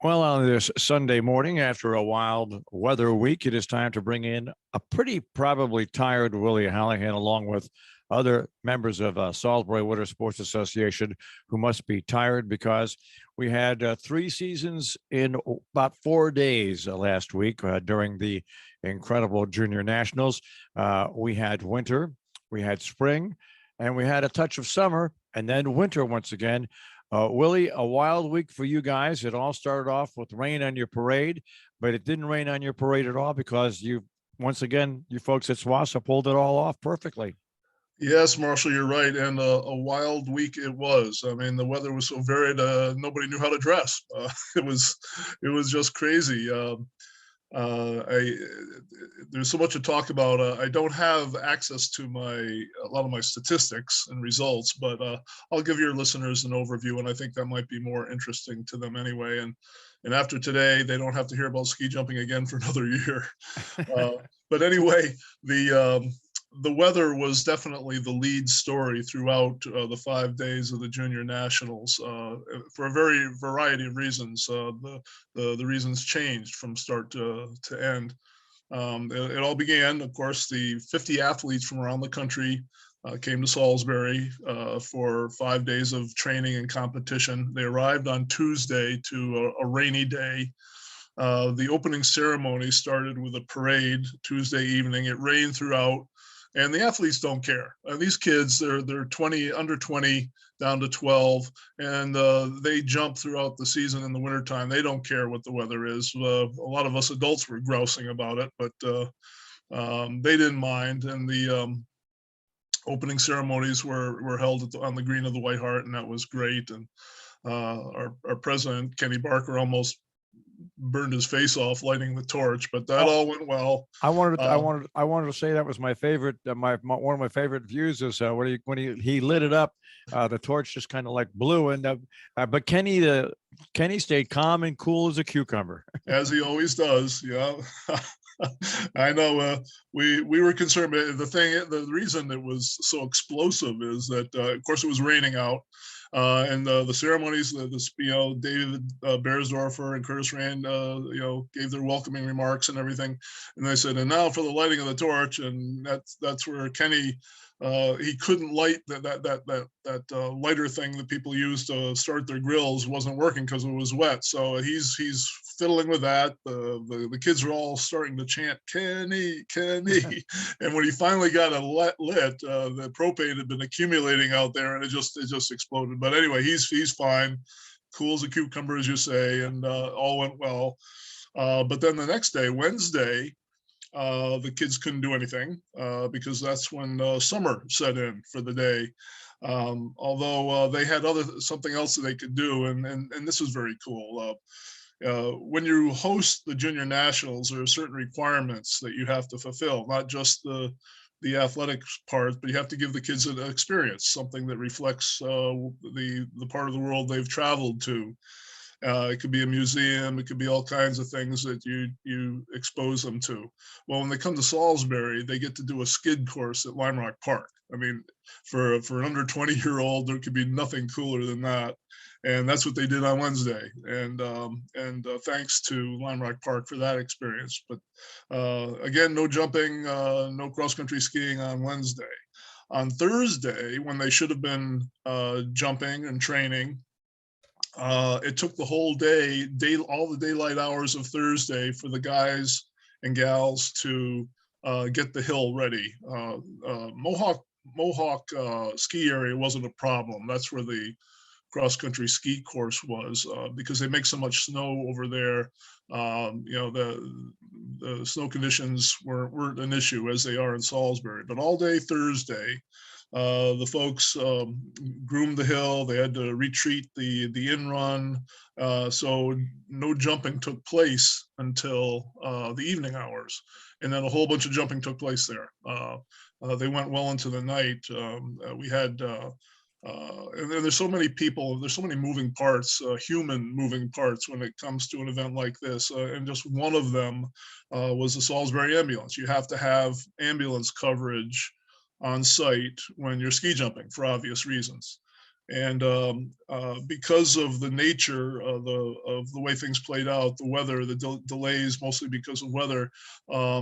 Well, on this Sunday morning, after a wild weather week, it is time to bring in a pretty probably tired Willie Hallihan, along with other members of Salisbury Winter Sports Association who must be tired because we had 3 seasons in about 4 days last week during the incredible Junior Nationals. We had winter, we had spring, and we had a touch of summer, and then winter once again. Willie, a wild week for you guys. It all started off with rain on your parade, but it didn't rain on your parade at all because once again, you folks at SWASA pulled it all off perfectly. Yes, Marshall, you're right. And a wild week it was. I mean, the weather was so varied, nobody knew how to dress. It was just crazy. There's so much to talk about. I don't have access to a lot of my statistics and results, but I'll give your listeners an overview, and I think that might be more interesting to them anyway. And after today, they don't have to hear about ski jumping again for another year. But anyway, the weather was definitely the lead story throughout the 5 days of the Junior Nationals for a very variety of reasons. The reasons changed from start to end. It all began, of course, the 50 athletes from around the country came to Salisbury for 5 days of training and competition. They arrived on Tuesday to a rainy day. The opening ceremony started with a parade Tuesday evening. It rained throughout. And the athletes don't care. These kids, they're 20, under 20, down to 12, and they jump throughout the season in the wintertime. They don't care what the weather is. A lot of us adults were grousing about it, but they didn't mind. And the opening ceremonies were held on the green of the White Hart, and that was great. And our president, Kenny Barker, almost burned his face off lighting the torch, but that all went well. I wanted to say that was my favorite. One of my favorite views is when he lit it up, the torch just kind of like blew. And but Kenny stayed calm and cool as a cucumber, as he always does. Yeah, I know. We were concerned. The reason it was so explosive is that, of course, it was raining out. And the ceremonies, David Beresdorfer and Curtis Rand, gave their welcoming remarks and everything. And they said, and now for the lighting of the torch. And that's where Kenny, he couldn't light that lighter thing that people use to start their grills, wasn't working because it was wet. So he's fiddling with that. The kids were all starting to chant, Kenny, Kenny. And when he finally got it lit, the propane had been accumulating out there, and it just exploded. But anyway, he's fine, cool as a cucumber, as you say, and all went well. But then the next day, Wednesday, the kids couldn't do anything because that's when summer set in for the day. Although they had something else that they could do, and this was very cool. When you host the Junior Nationals, there are certain requirements that you have to fulfill, not just the athletics part, but you have to give the kids an experience, something that reflects the part of the world they've traveled to. It could be a museum, it could be all kinds of things that you expose them to. Well, when they come to Salisbury, they get to do a skid course at Lime Rock Park. I mean, for an under 20-year-old, there could be nothing cooler than that. And that's what they did on Wednesday. And thanks to Lime Rock Park for that experience. But again, no jumping, no cross-country skiing on Wednesday. On Thursday, when they should have been jumping and training, it took the whole day, all the daylight hours of Thursday for the guys and gals to get the hill ready. Mohawk ski area wasn't a problem. That's where the cross-country ski course was because they make so much snow over there. The snow conditions weren't an issue as they are in Salisbury. But all day Thursday, the folks groomed the hill. They had to retreat the in run, so no jumping took place until the evening hours, and then a whole bunch of jumping took place there. They went well into the night. We had and there's so many people, there's so many moving parts, human moving parts when it comes to an event like this. And just one of them was the Salisbury ambulance. You have to have ambulance coverage on site when you're ski jumping for obvious reasons. And because of the nature of the way things played out, the weather, the delays, mostly because of weather, a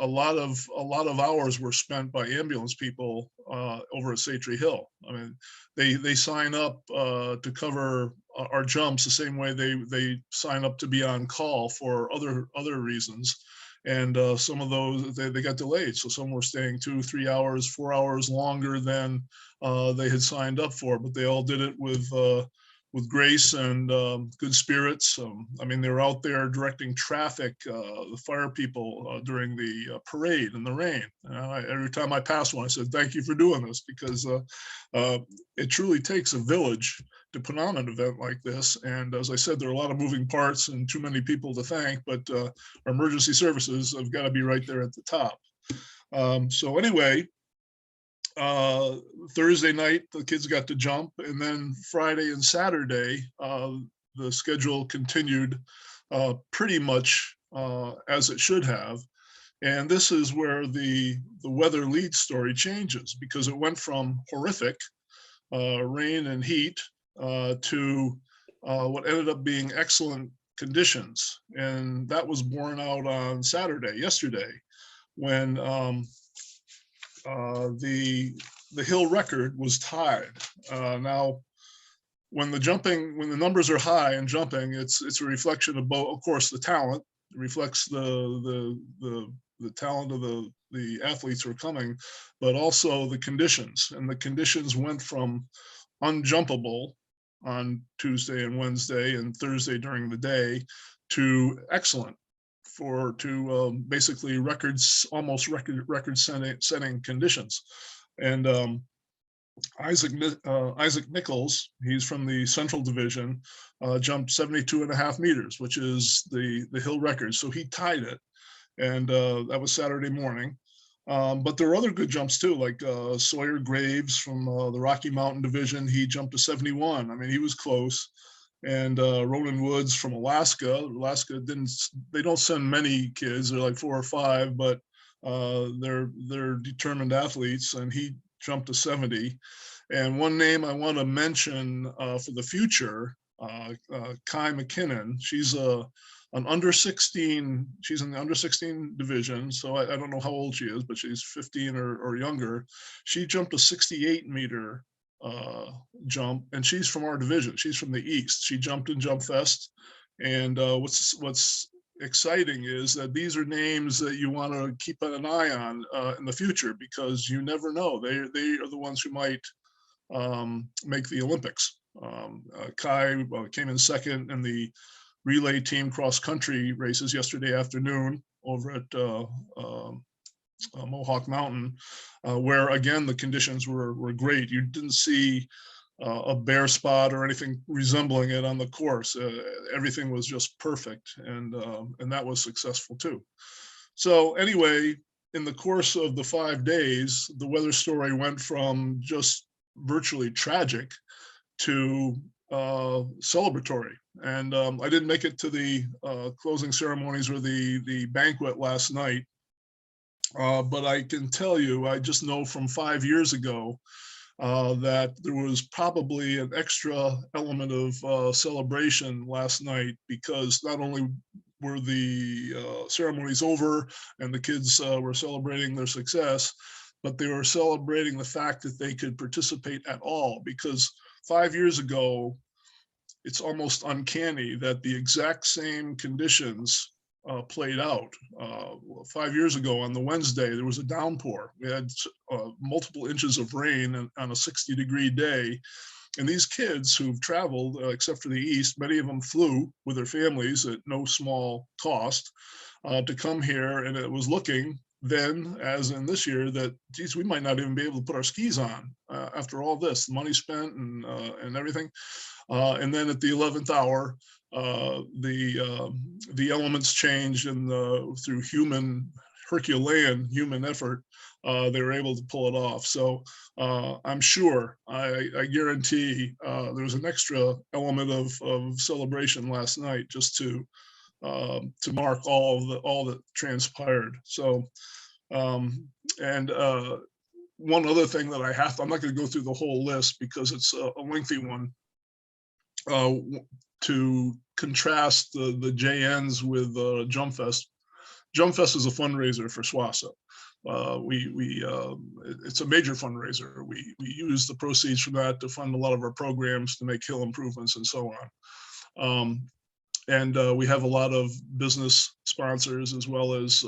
lot of hours were spent by ambulance people over at Satre Hill. I mean, they sign up to cover our jumps the same way they sign up to be on call for other reasons. And some of those they got delayed, so some were staying 2, 3 hours, 4 hours longer than they had signed up for, but they all did it with grace and good spirits. I mean, they were out there directing traffic, the fire people during the parade in the rain. Every time I passed one, I said, "Thank you for doing this," because it truly takes a village to put on an event like this. And as I said, there are a lot of moving parts and too many people to thank, but our emergency services have got to be right there at the top. So anyway, Thursday night, the kids got to jump, and then Friday and Saturday, the schedule continued pretty much as it should have. And this is where the weather lead story changes, because it went from horrific rain and heat to what ended up being excellent conditions. And that was borne out on yesterday, when the hill record was tied. Now, when the numbers are high in jumping, it's a reflection of both, of course, the talent. It reflects the talent of the athletes who are coming, but also the conditions. And the conditions went from unjumpable on Tuesday and Wednesday and Thursday during the day to excellent to basically almost record setting conditions. And Isaac Nichols, he's from the Central Division, jumped 72.5 meters, which is the hill record. So he tied it, and that was Saturday morning. But there were other good jumps too, like Sawyer Graves from the Rocky Mountain Division. He jumped to 71. I mean, he was close. And Ronan Woods from Alaska. They don't send many kids. They're like 4 or 5, but they're determined athletes, and he jumped to 70. And one name I want to mention for the future, Kai McKinnon. She's an under 16. She's in the under 16 division. So I don't know how old she is, but she's 15 or younger. She jumped a 68-meter jump, and she's from our division. She's from the East. She jumped in Jump Fest. And what's exciting is that these are names that you want to keep an eye on in the future, because you never know. They are the ones who might make the Olympics. Kai came in second in the relay team cross country races yesterday afternoon over at Mohawk Mountain, where again the conditions were great. You didn't see a bare spot or anything resembling it on the course. Everything was just perfect, and that was successful too. So anyway, in the course of the 5 days, the weather story went from just virtually tragic to celebratory. And I didn't make it to the closing ceremonies or the banquet last night, but I can tell you, I just know from 5 years ago that there was probably an extra element of celebration last night, because not only were the ceremonies over and the kids were celebrating their success, but they were celebrating the fact that they could participate at all. Because 5 years ago, it's almost uncanny that the exact same conditions played out. 5 years ago on the Wednesday, there was a downpour. We had multiple inches of rain on a 60-degree day. And these kids who've traveled, except for the East, many of them flew with their families at no small cost to come here. And it was looking then, as in this year, that, geez, we might not even be able to put our skis on after all this, the money spent and everything. And then at the 11th hour, the elements changed, and through Herculean human effort, they were able to pull it off. So I'm sure, I guarantee, there was an extra element of celebration last night, just to mark all that transpired. So and one other thing that I'm not going to go through the whole list because it's a lengthy one, to contrast the JNs with Jump Fest. Jump Fest is a fundraiser for SWASA. It's a major fundraiser. We use the proceeds from that to fund a lot of our programs to make hill improvements and so on. And we have a lot of business sponsors as well as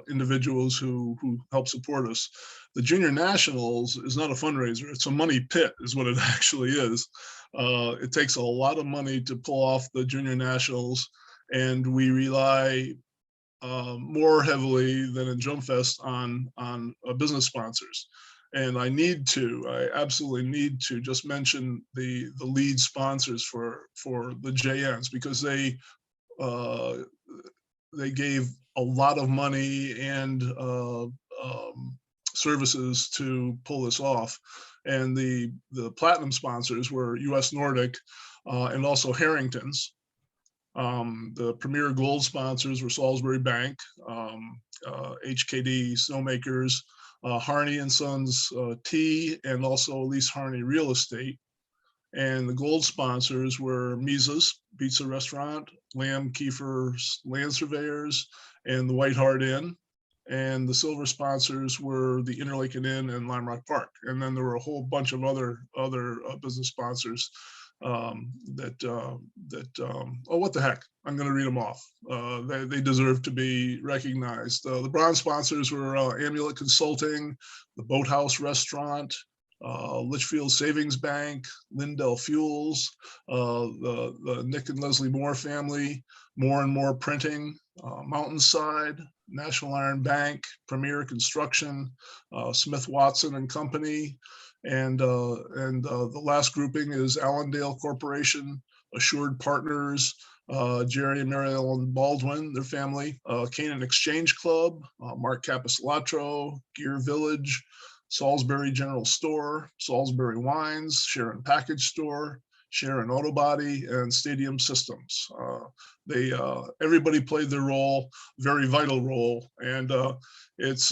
individuals who help support us. The Junior Nationals is not a fundraiser. It's a money pit is what it actually is. It takes a lot of money to pull off the Junior Nationals, and we rely more heavily than in Jump Fest on business sponsors. And I absolutely need to just mention the lead sponsors for the JNs, because they gave a lot of money and services to pull this off. And the platinum sponsors were US Nordic and also Harrington's. The premier gold sponsors were Salisbury Bank, HKD Snowmakers, Harney and Sons Tea, and also Elise Harney Real Estate. And the gold sponsors were Misa's Pizza Restaurant, Lamb Kiefer's Land Surveyors, and the White Hart Inn. And the silver sponsors were the Interlaken Inn and Lime Rock Park. And then there were a whole bunch of other business sponsors oh, what the heck? I'm going to read them off. They deserve to be recognized. The bronze sponsors were Amulet Consulting, the Boathouse Restaurant, Litchfield Savings Bank, Lindell Fuels, the Nick and Leslie Moore family, More and More Printing, Mountainside, National Iron Bank, Premier Construction, Smith Watson and Company, and the last grouping is Allendale Corporation, Assured Partners, Jerry and Mary Ellen Baldwin, their family, Canaan Exchange Club, Mark Capisulatro, Gear Village, Salisbury General Store, Salisbury Wines, Sharon Package Store, Sharon Auto Body, and Stadium Systems. Everybody played their role, very vital role, and it's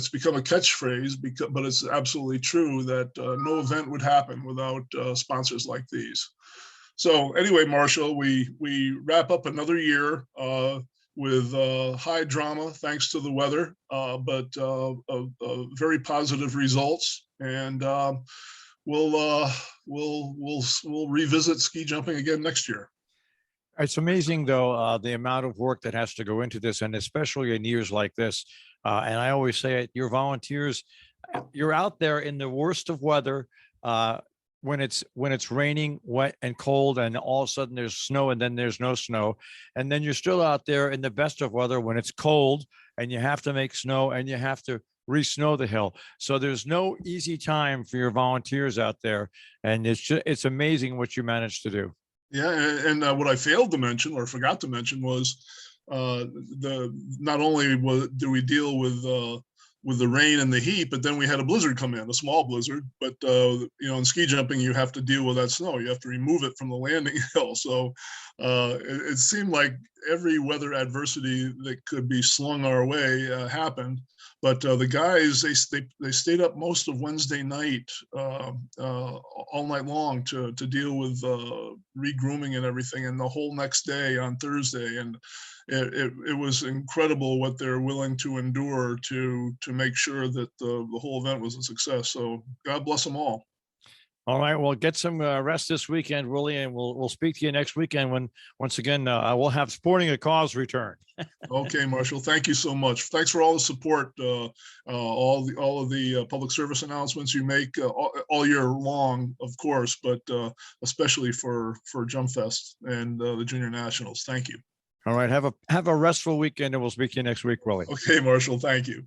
become a catchphrase, but it's absolutely true that no event would happen without sponsors like these. So anyway, Marshall, we wrap up another year with high drama thanks to the weather, but very positive results, and we'll revisit ski jumping again next year. It's amazing, though, the amount of work that has to go into this, and especially in years like this. And I always say it, your volunteers, you're out there in the worst of weather, when it's raining, wet and cold, and all of a sudden there's snow and then there's no snow. And then you're still out there in the best of weather when it's cold and you have to make snow and you have to re-snow the hill. So there's no easy time for your volunteers out there. And it's amazing what you managed to do. Yeah, and what I failed to mention or forgot to mention was not only do we deal with the rain and the heat, but then we had a blizzard come in, a small blizzard. But in ski jumping, you have to deal with that snow. You have to remove it from the landing hill. So it seemed like every weather adversity that could be slung our way happened. But the guys, they stayed up most of Wednesday night, all night long to deal with re-grooming and everything, and the whole next day on Thursday. And it was incredible what they're willing to endure to make sure that the whole event was a success. So God bless them all. All right. Well, get some rest this weekend, Willie, and we'll speak to you next weekend when once again I will have Sporting a Cause return. Okay, Marshall. Thank you so much. Thanks for all the support, all of the public service announcements you make all year long, of course, but especially for Jump Fest and the Junior Nationals. Thank you. All right. Have a restful weekend, and we'll speak to you next week, Willie. Okay, Marshall. Thank you.